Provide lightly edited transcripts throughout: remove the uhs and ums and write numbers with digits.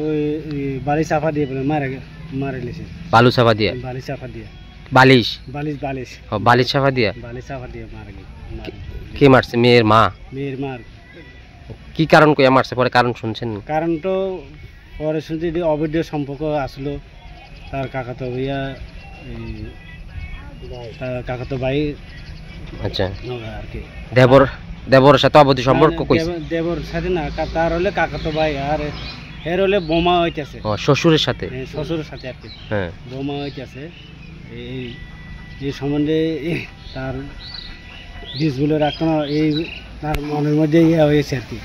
ওই বালিশ চাপা দিয়ে বলে মারে লেছে। বালু চাপা দিয়ে? বালিশ চাপা দিয়ে। বালিশ? বালিশ বালিশ। ও বালিশ চাপা দিয়ে? বালিশ চাপা দিয়ে মারে। কে মারছে? মেয়ের মা? মেয়ের মার। কি কারণ কইয়া মারছে? পরে কারণ শুনছেন? কারণ তো পরে শুনছি যে অবৈধ সম্পর্ক আসলো তার কাকাতো ভাইয়া, তার কাকাতো ভাই। আচ্ছা, আর কি দেবরের সাথে অবৈধ সম্পর্ক কইছে? দেবর সাথে না, তার হলে কাকাতো ভাই, আর এর হলে বোমা হইতেছে। ও শ্বশুরের সাথে? শ্বশুরের সাথে আর কি। হ্যাঁ, বোমা হইতেছে। এই সম্বন্ধে তার বীজগুলো রাখানো, এই তার মনের মধ্যে ইয়ে হয়েছে আর কি।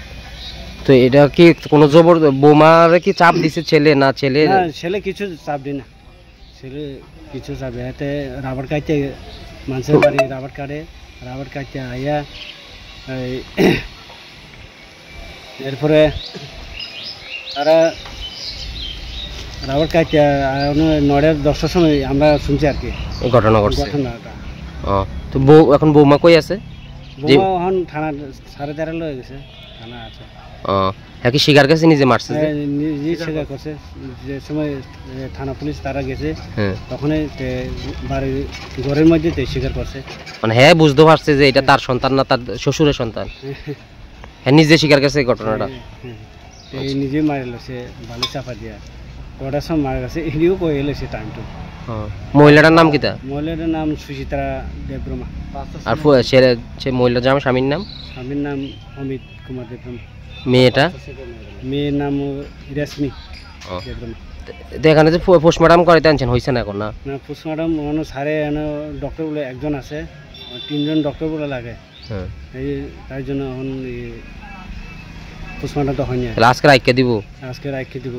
তো এটা কি কোনো জবর বোমার কি চাপ দিছে ছেলে? না ছেলে? না, ছেলে কিছু চাপ দি না, ছেলে কিছু চাপ এতে রাবার কাটতে মানুষের বাড়ি রাবার কাটে, রাবার কাটতে আইয়া এরপরে তারা রাবার কাটতে 9:10টার সময় আমরা শুনছি আর কি এই ঘটনা ঘটছে। ঘটনাটা। তো এখন বৌমা কই আছে? বৌমা এখন থানা 13:30 হয়ে গেছে, থানা আছে। হ্যাঁ, কি স্বীকার করছে নিজে মারছে? নিজে স্বীকার করছে। যে সময় থানা পুলিশ তারা গেছে তখনই বাড়ির ঘরের মধ্যে স্বীকার করছে। মানে হ্যাঁ বুঝতে পারছে যে এটা তার সন্তান না তার শ্বশুরের সন্তান? হ্যাঁ, নিজে স্বীকার করছে এই ঘটনাটা? এই নিজে মারে সে বালি চাপা দিয়া কটার সময় মারা গেছে, এদিও কয়ে এলো সে টাইমটা। মহিলাটার নাম কিতা? মহিলাটার নাম সুচিত্রা দেববর্মা। আর সে মহিলার স্বামীর নাম? স্বামীর নাম অমিত কুমার দেববর্মা। মেয়েটা? মেয়ের নাম রেশমি দেববর্মা। এখানে যে পোস্টমর্টম করে আনছেন হয়েছে না এখন? না, পোস্টমর্টম সারে ডক্টর বলে একজন আছে, 3জন ডক্টর বলে লাগে, তাই জন্য এখন পোস্টমর্টমটা হয়নি। আজকে রাইখা দিব? আজকে রাইখা দিব।